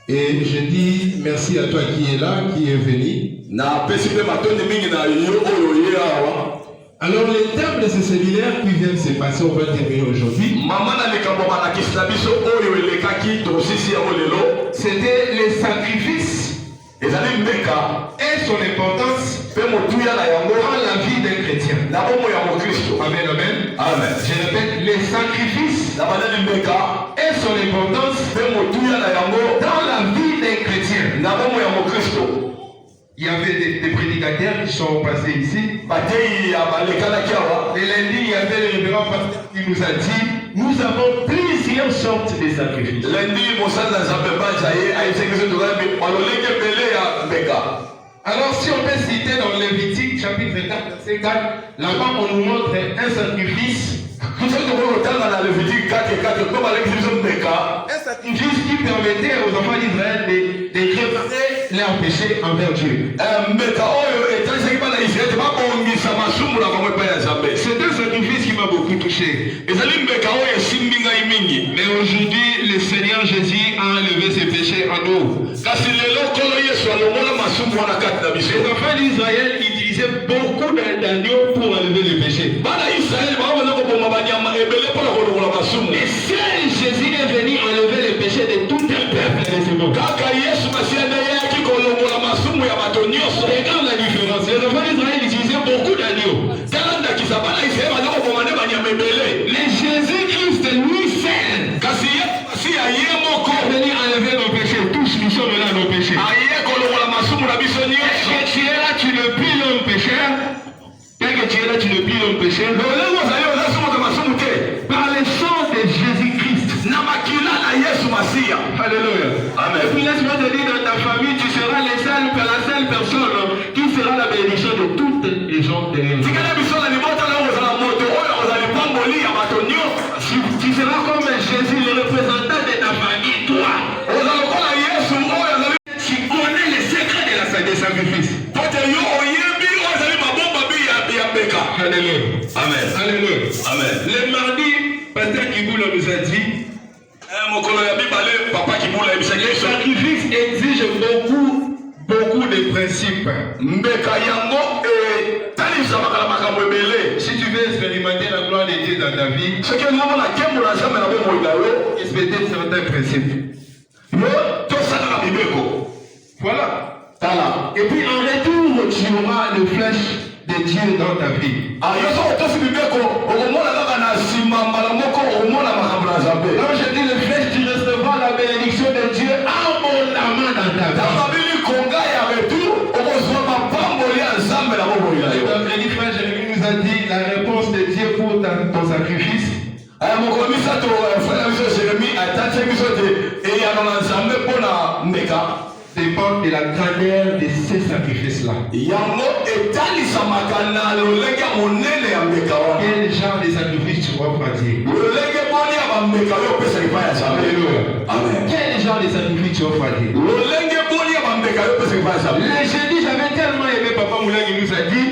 Et je dis merci à toi qui est là, qui est venu. Alors les termes de ce séminaire qui viennent se passer, on va terminer aujourd'hui. C'était les sacrifices et son importance dans la vie d'un chrétien. Amen, amen. Amen. Je répète, les sacrifices et son importance dans la vie d'un chrétien. Il y avait des prédicateurs qui sont passés ici. Et lundi, il y avait le révérend pasteur qui nous a dit, nous avons plusieurs sortes de sacrifices. Alors si on peut citer dans Lévitique chapitre 4, verset 4, là-bas on nous montre un sacrifice. Un sacrifice qui permettait aux enfants d'Israël de réparer leurs péchés envers Dieu. C'est un sacrifice qui m'a beaucoup touché. Mais aujourd'hui, le Seigneur Jésus a enlevé ses péchés en nous. Les enfants d'Israël utilisaient beaucoup d'agneaux pour enlever les péchés. Et seul Jésus est venu enlever les péchés de tout un peuple. Regarde la différence. Les enfants d'Israël utilisaient beaucoup d'agneaux. Mais Jésus-Christ, lui seul, est venu enlever nos péchés. Tous nous sommes là, nos péchés. Est-ce que tu es là, tu ne plus l'homme pécheur? Est-ce que tu es là, tu ne plus l'homme pécheur? Par le sang de Jésus-Christ. Alléluia. Amen. Et puis laisse-moi te dire, dans ta famille, tu seras la seule personne qui sera la bénédiction de toutes les gens de l'Église. Tu seras comme Jésus, le représentant de ta famille, toi. Tu connais les secrets des sacrifices. Alléluia. Amen. Alléluia. Amen. Le mardi, pasteur Kiboula nous a dit, les sacrifices exigent beaucoup de principes. Si tu veux expérimenter la gloire de Dieu dans ta vie, respecter certains principes. Voilà. Et puis en retour, tu auras le flèche de Dieu dans ta vie. Alors je dis le flèche, tu recevras la bénédiction de Dieu abondamment dans ta vie. Le frère Jérémie nous a dit la réponse de Dieu pour ton sacrifice. Dépend de la grandeur de ces sacrifices-là. Quel genre de sacrifice tu offres à Dieu? Quel genre de sacrifice tu offres à Dieu? Le jeudi, j'avais tellement aimé Papa Moulangi nous a dit,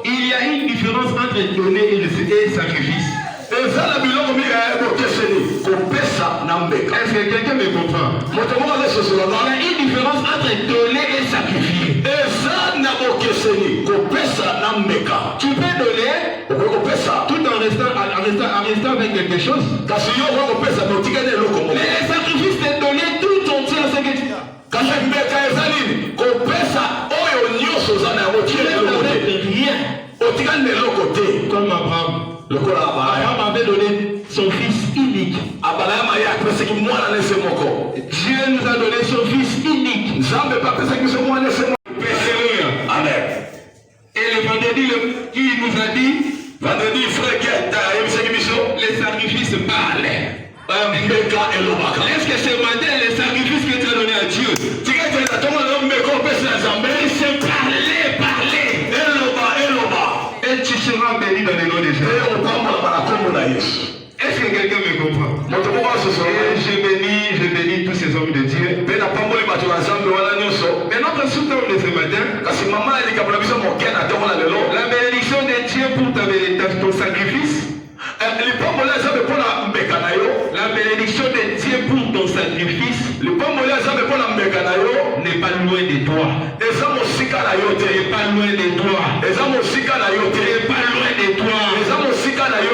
il y a une différence entre donner et sacrifice. Est-ce que quelqu'un me comprend? Il y a une différence entre donner et sacrifier. Tu peux donner tout en restant avec quelque chose. Mais les sacrifices, c'est donner tout entier à ce que tu as. Rien. Comme Abraham. Abraham avait donné son fils unique. Dieu nous a donné son fils unique. Amen. Et le vendredi, qui nous a dit, les sacrifices parlaient. Est-ce que ce matin, les sacrifices que tu as donnés à Dieu, c'est parler. Et tu seras béni dans le nom de Jésus. Est-ce Est-ce que quelqu'un me comprend? Et je bénis tous ces hommes de Dieu. Mais notre sous-thème de ce matin, la bénédiction de Dieu pour ton sacrifice. La bénédiction de Dieu pour ton sacrifice n'est pas loin de toi. N'est pas loin de toi. N'est pas loin de toi.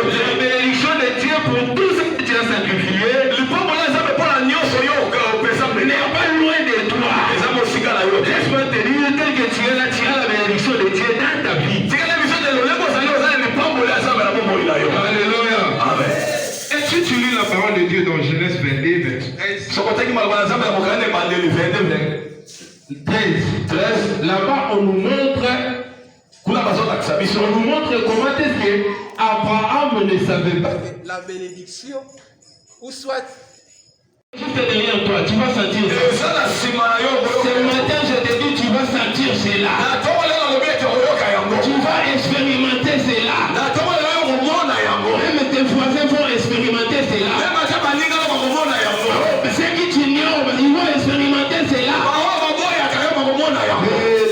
La bénédiction de Dieu pour tout ce que tu as sacrifié n'est pas loin de toi. Laisse-moi te dire, tel que tu es là, tu as la bénédiction de Dieu dans ta vie. Alléluia. Amen. Et si tu lis la parole de Dieu dans Genèse 22, 13, là-bas on nous montre comment est-ce que Abraham ne savait pas la bénédiction, ou soit juste derrière toi, tu vas sentir ça. Ce matin je te dis, tu vas sentir cela. Tu vas expérimenter cela. Même tes voisins vont expérimenter cela. Ceux qui t'ignorent, ils vont expérimenter cela.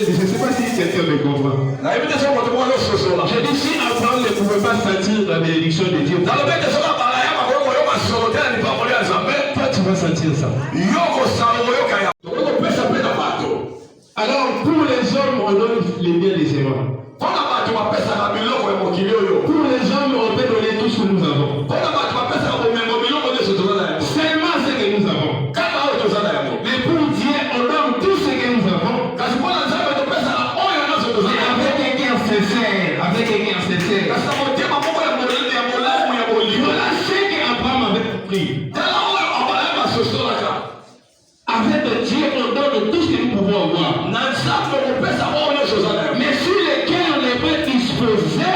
Je ne sais pas si quelqu'un me comprend. Je dis, si Abraham ne pouvait pas sentir la bénédiction de Dieu, toi tu vas sentir ça. Alors pour les hommes, on donne les biens des aimants. Pour les hommes, on peut donner tout ce que nous avons. Seulement ce que nous avons. Mais pour Dieu, on donne tout ce que nous avons. Avec un cœur sincère. Voilà ce qu'Abraham avait compris. Avec Dieu, on donne tout ce que nous pouvons avoir. Mais sur lesquels on n'est pas disposé,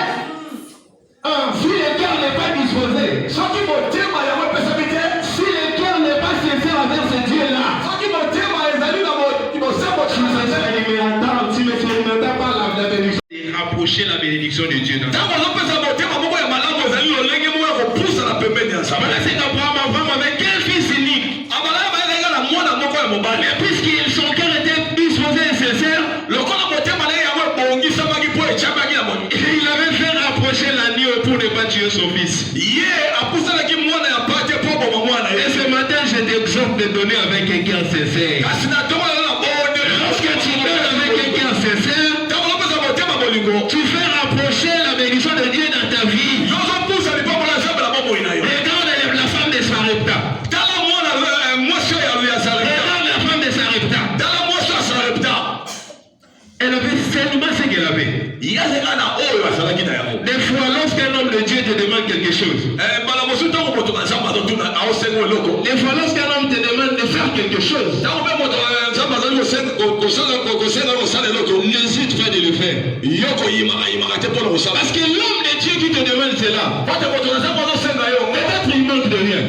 si le cœur n'est pas disposé, si le cœur n'est pas sincère avec ce Dieu-là, tu m'expérimentes pas la bénédiction. Et rapprocher la bénédiction de Dieu. Voilà, c'est qu'Abraham avait quel fils unique. Mais puisqu'ils son cœur était disposé et sincère, il avait fait rapprocher l'agneau pour ne pas tuer son fils. Et ce matin, je t'exhorte de donner avec un cœur sincère. Lorsque tu donnes avec un cœur sincère, tu fais rapprocher la bénédiction de Dieu dans ta vie. Regarde la femme de Sarepta. Elle avait seulement ce qu'elle avait. Des fois, lorsqu'un homme de Dieu te demande quelque chose, des fois, lorsqu'un homme te demande de faire quelque chose, n'hésite pas de le faire. Parce que l'homme de Dieu qui te demande cela, peut-être il manque de rien.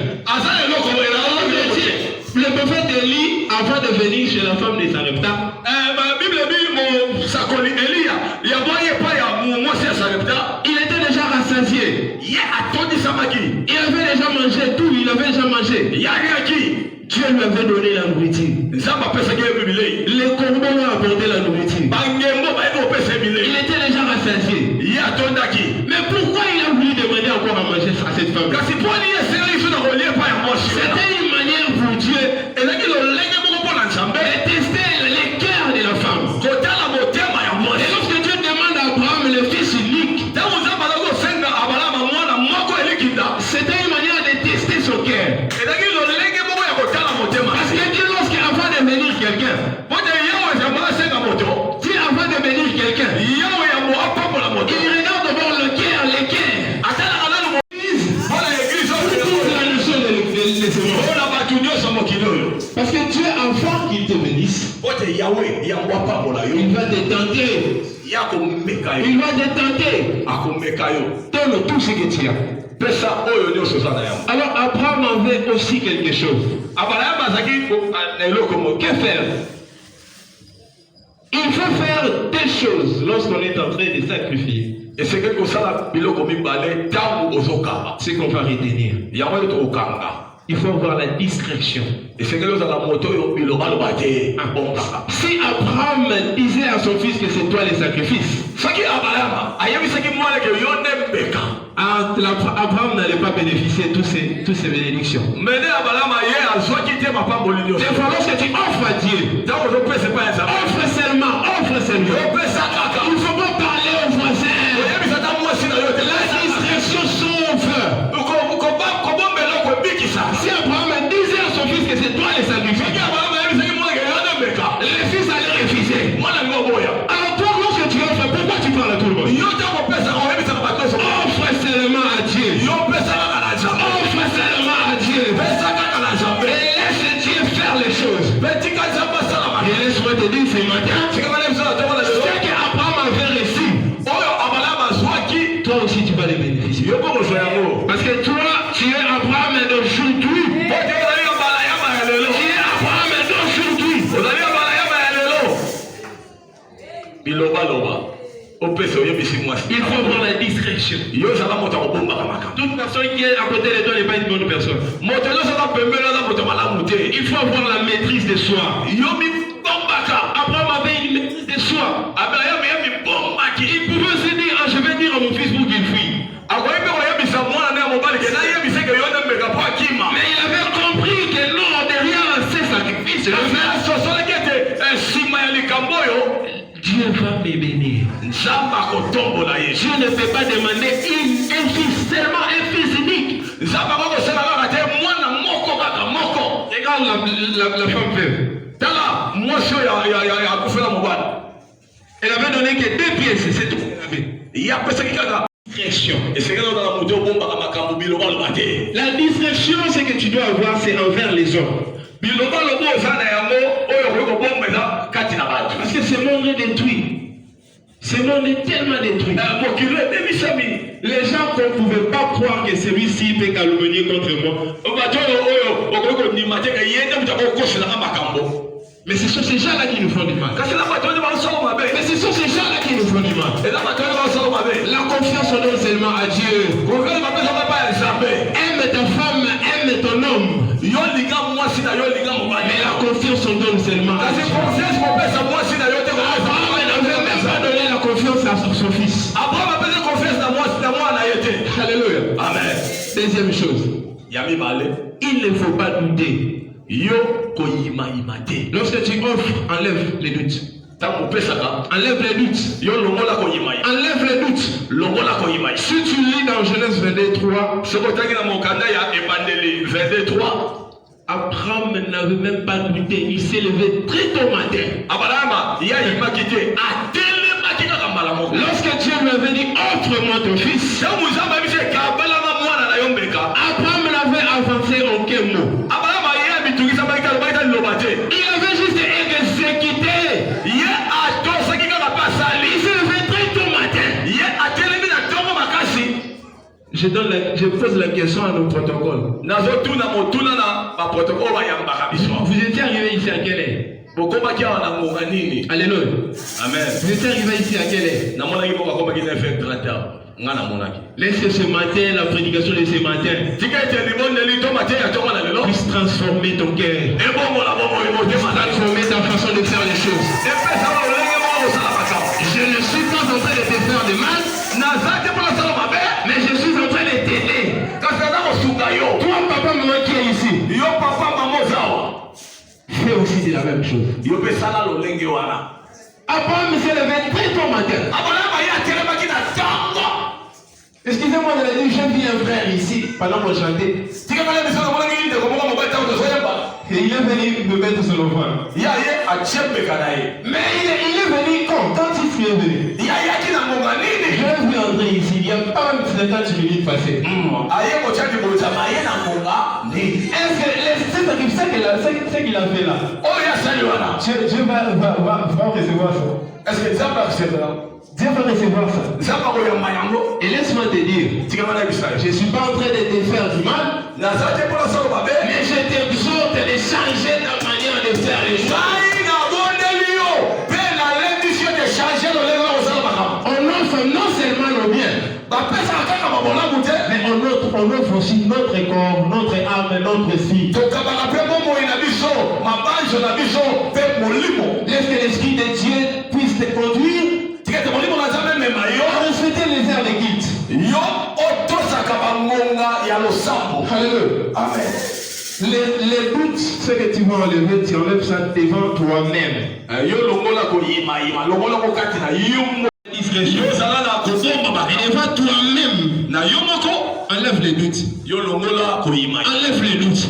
Le prophète Élie, avant de venir chez la femme de Sarepta, il était déjà rassasié. Il avait déjà mangé tout, il avait déjà mangé. Dieu lui avait donné la nourriture. Les corbeaux lui ont apporté la nourriture. Il était déjà rassasié. Mais pourquoi il a voulu demander encore à manger à cette femme? C'était une manière pour Dieu de tester les cœurs de la femme. Et lorsque Dieu demande à Abraham le fils unique, c'était une manière de tester son cœur. Parce que Dieu, lorsqu'avant de venir quelqu'un, Dieu avant de venir quelqu'un, il regarde d'abord le cœur, les cœurs. Parce que Dieu, avant qu'il te bénisse, il va te tenter. Il va te tenter. Donne tout ce que tu as. Alors Abraham avait aussi quelque chose. Que faire? Il faut faire des choses lorsqu'on est en train de sacrifier. Et c'est quelque chose là, il Ce qu'on va retenir. Il faut avoir la discrétion. et c'est quelque chose à la moto, Si Abraham disait à son fils que c'est toi les sacrifices, Abraham n'allait pas bénéficier de toutes ces bénédictions. Mais Des fois, lorsque tu offres à Dieu, offre seulement. Il ne faut pas parler aux voisins. La discrétion sauve. Si Abraham disait à son fils que c'est toi les sacrifices, le fils allait refuser. Alors toi, lorsque tu offres, pourquoi tu parles à tout le monde? Offre seulement à Dieu. Offre seulement à Dieu. Et laisse Dieu faire les choses. Et laisse-moi te dire ce matin, ce qu'Abraham avait reçu, toi aussi tu vas les bénéficier. Parce que toi, tu es Abraham d'aujourd'hui. Tu es Abraham d'aujourd'hui. Il faut avoir la discrétion. Toute personne qui est à côté de toi n'est pas une bonne personne. Il faut avoir la maîtrise de soi. Abraham avait une maîtrise de soi. Il pouvait se dire, ah, je vais dire à mon fils pour qu'il fuit. Mais il avait compris que non, derrière ces sacrifices, Dieu va me bénir. Dieu ne peut pas demander un fils, seulement un fils unique. Regarde la femme veuve. Elle avait donné que 2 pièces, c'est tout. Discrétion. La discrétion, c'est que tu dois avoir, c'est envers les hommes. Parce que ce monde est détruit. Ce monde est tellement détruit. Les gens ne pouvaient pas croire que celui-ci peut calomnier contre moi. Mais ce sont ces gens-là qui nous font du mal. Mais ce sont ces gens-là qui nous font du mal. La confiance on donne seulement à Dieu. Aime ta femme, aime ton homme. Mais la confiance on donne seulement à Dieu. Abraham n'avait même pas donné la confiance à son fils. Alléluia. Amen. Deuxième chose. Il ne faut pas douter. Lorsque tu offres, enlève les doutes. Enlève les doutes. Enlève les doutes. Si tu lis dans Genèse 22:3, Abraham n'avait même pas douté. Il s'est levé très tôt matin. Lorsque Dieu lui avait dit offre-moi ton fils, Abraham n'avait avancé aucun mot. Il avait juste exécuté. Il s'est levé très tôt matin. Je pose la question à nos protocoles. Vous étiez arrivé ici à quelle heure? Alléluia. Amen. Vous étiez arrivé ici à quelle heure? Laisse ce matin, la prédication de ce matin puisse transformer ton cœur, transformer ta façon de faire les choses. Je ne suis pas en train de te faire de mal, mais je suis en train de t'aider. Toi, papa, maman qui est ici, fais aussi de la même chose. Abraham s'est levé très tôt matin. Excusez-moi de la dire, j'ai vu un frère ici pendant qu'on chantait. Et il est venu me mettre sur le ventre. Mais il est venu quand il est venu. Je l'ai vu entrer ici, il n'y a pas même 50 minutes passées. Est-ce que ce qu'il a fait là, Dieu va recevoir ça? Est-ce que Dieu va recevoir ça? Dieu va recevoir ça. Et laisse-moi te dire, je ne suis pas en train de te faire du mal, mais je t'exhorte de changer ta manière de faire les choses. On offre non seulement nos on offre aussi notre corps, notre âme, notre esprit. Laisse que l'Esprit de Dieu puisse te conduire à respecter les airs de guide. Alléluia. Amen. Les doutes, ce que tu vas enlever, tu enlèves ça devant toi-même. Discrétion. Et devant toi-même. Enlève les doutes. Enlève les doutes.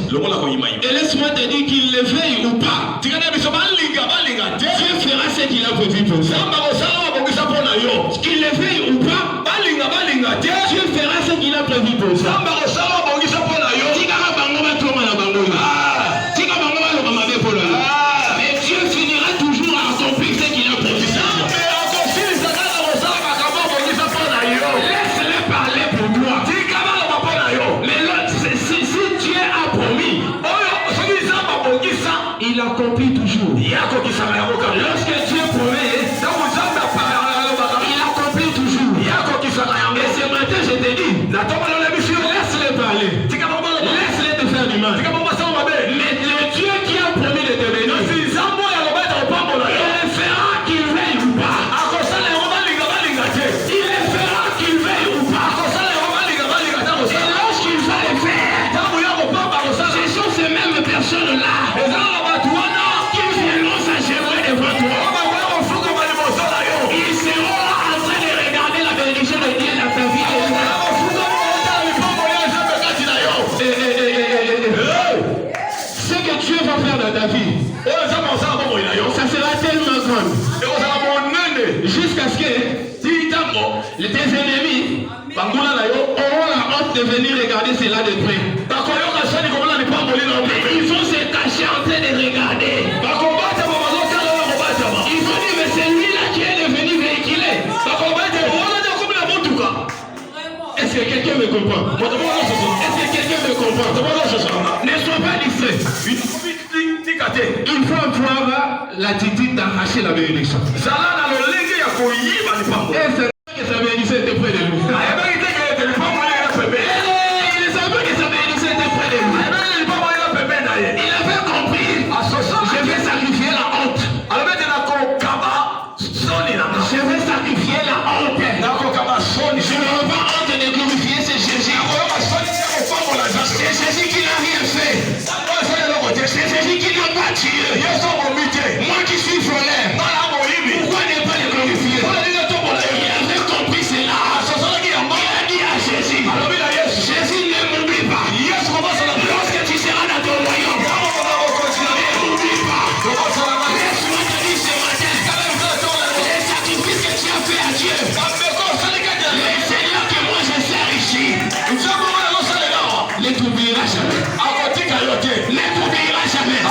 Et laisse-moi te dire qu'il le veuille ou pas. Dieu fera ce qu'il a prévu pour ça. Qu'il le veuille ou pas. Dieu fera ce qu'il a prévu pour ça. Mais Dieu finira toujours à accomplir ce qu'il a prévu. Laisse-le parler pour moi. Mais l'autre, si Dieu a promis, il accomplit toujours. Lorsque Dieu promet, il accomplit toujours. Et ce matin, je te dis, laisse-le parler. Laisse-le te faire du mal. Mais le Dieu qui a promis de te bénir, il le fera qu'il veuille ou pas. Il le fera qu'il veuille ou pas. Et lorsqu'il va le faire, ce sont ces mêmes personnes-là qui viendront s'achever devant toi. Ils seront en train de regarder la bénédiction de Dieu dans ta vie. Ce que Dieu va faire dans ta vie, ça sera tellement grand. Jusqu'à ce que tes ennemis auront la honte de venir regarder cela de près. Ils vont se cacher en train de regarder. Ils vont dire, mais c'est lui-là qui est devenu véhiculé. Est-ce que quelqu'un me comprend? Est-ce que quelqu'un me comprend? Ne sois pas distrait. Il faut avoir l'attitude d'arracher la bénédiction. Et c'est que sa bénédiction était près de nous. Il savait que sa bénédiction était près de nous. Il avait compris. Je vais sacrifier la honte. Je vais sacrifier la honte. Je n'aurai pas honte de glorifier ce Jésus. C'est Jésus qui n'a rien fait. C'est Jésus qui n'a pas tué. Moi qui suis voleur. Pourquoi ne pas le glorifier? Il avait compris cela. Il a dit à Jésus, Jésus ne m'oublie pas. Lorsque tu seras dans ton royaume, ne m'oublie pas. Laisse-moi te dire ce matin, les sacrifices que tu as fait à Dieu, les seigneurs que moi je sers ici, ne t'oubliera jamais. Ne t'oubliera jamais.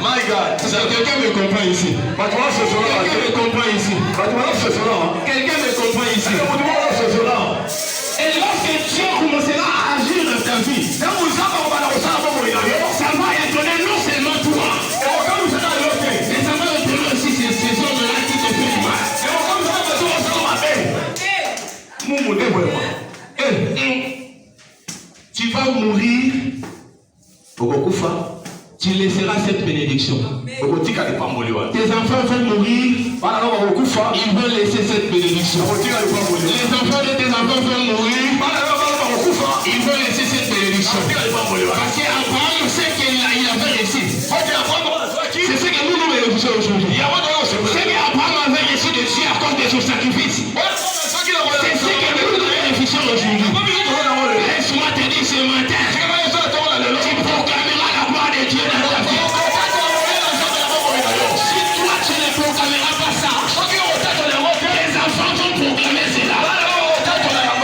My God. Quelqu'un me comprend ici. Quelqu'un me comprend ici. Quelqu'un me comprend ici. Et lorsque Dieu commencera à agir dans ta vie, ça va étonner non seulement toi, mais ça va étonner aussi ces hommes-là qui te font du mal. Tu vas mourir, tu laisseras cette bénédiction. Tes enfants vont mourir, ils vont laisser cette bénédiction. Les enfants de tes enfants vont mourir, ils vont laisser cette bénédiction. Parce qu'Abraham sait qu'il avait réussi. C'est ce que nous réussissons aujourd'hui. C'est qu'Abraham avait reçu de Dieu à cause de son sacrifice. C'est ce que nous réussissons aujourd'hui. Laisse-moi te dire ce matin, tu proclameras la gloire de Dieu dans ta vie. Si toi tu ne proclameras pas ça, tes enfants vont proclamer cela.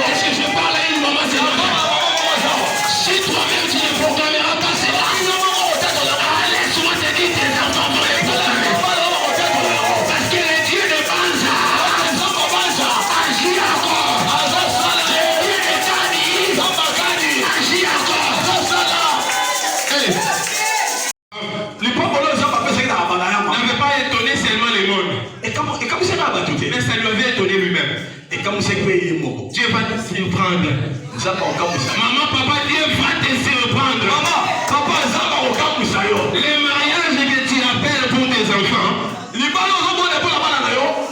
Est-ce que je parle à une maman ce matin? Si toi-même tu ne proclameras pas cela, laisse-moi te dire tes enfants vont les proclamer. Parce que le Dieu de Banza agit encore. Le Dieu de Dieu va te surprendre. Maman, papa, Dieu va te surprendre. Les mariages que tu appelles pour tes enfants,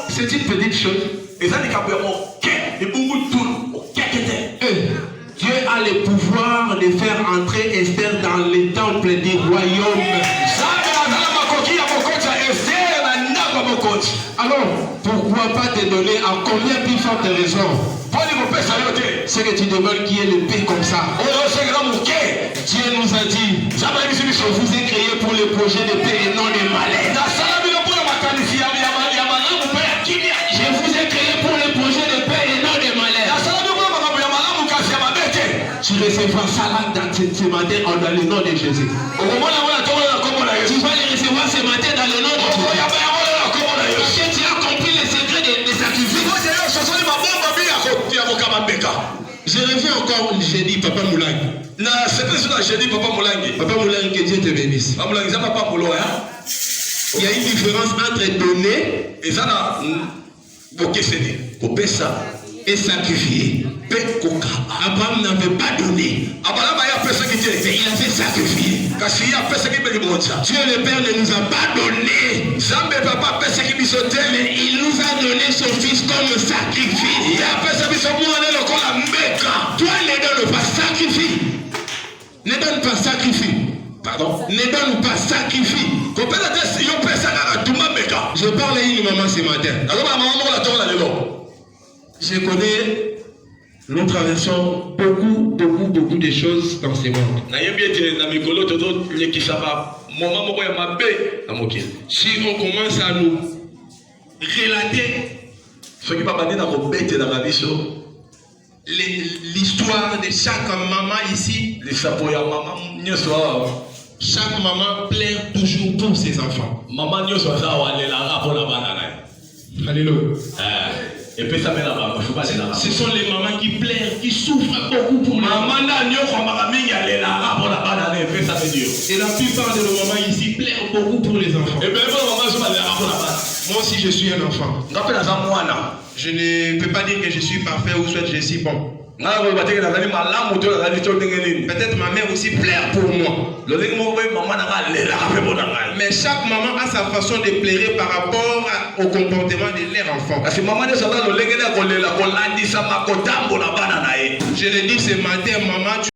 c'est une petite chose. Dieu a le pouvoir de faire entrer Esther dans le temple du royaume. Alors, pourquoi pas te donner à combien plus forte raison? C'est que tu demandes qu'il y ait le paix comme ça. Dieu nous a dit, je vous ai créé pour le projet de paix et non de malheur. Je vous ai créé pour le projet de paix et non de malheur. Tu recevras ça là ce matin dans le nom de Jésus. Tu vas les recevoir ce matin dans le nom de Jésus. Parce que tu as compris le secret des sacrifices. Je reviens encore jeudi, Papa Moulangi. Papa Moulangi, que Dieu te bénisse. Il y a une différence entre donner et sacrifier. Abraham n'avait pas donné, mais il avait sacrifié. Dieu le Père ne nous a pas donné, mais il nous a donné son fils comme sacrifice. Toi ne donne pas sacrifice. Ne donne pas sacrifice. Pardon? Ne donne pas sacrifice. Je parle à une maman ce matin. Je connais, nous traversons beaucoup de choses dans ce monde. Si on commence à nous relater l'histoire de chaque maman ici, chaque maman pleure toujours pour ses enfants. Alléluia. Ce sont les mamans qui pleurent, qui souffrent beaucoup pour les enfants. Et la plupart de nos mamans ici pleurent beaucoup pour les enfants. Moi aussi je suis un enfant. Je ne peux pas dire que je suis parfait ou soit je suis bon. Peut-être ma mère aussi pleure pour moi. Mais chaque maman a sa façon de pleurer par rapport au comportement de leur enfant. Je le dis ce matin, maman,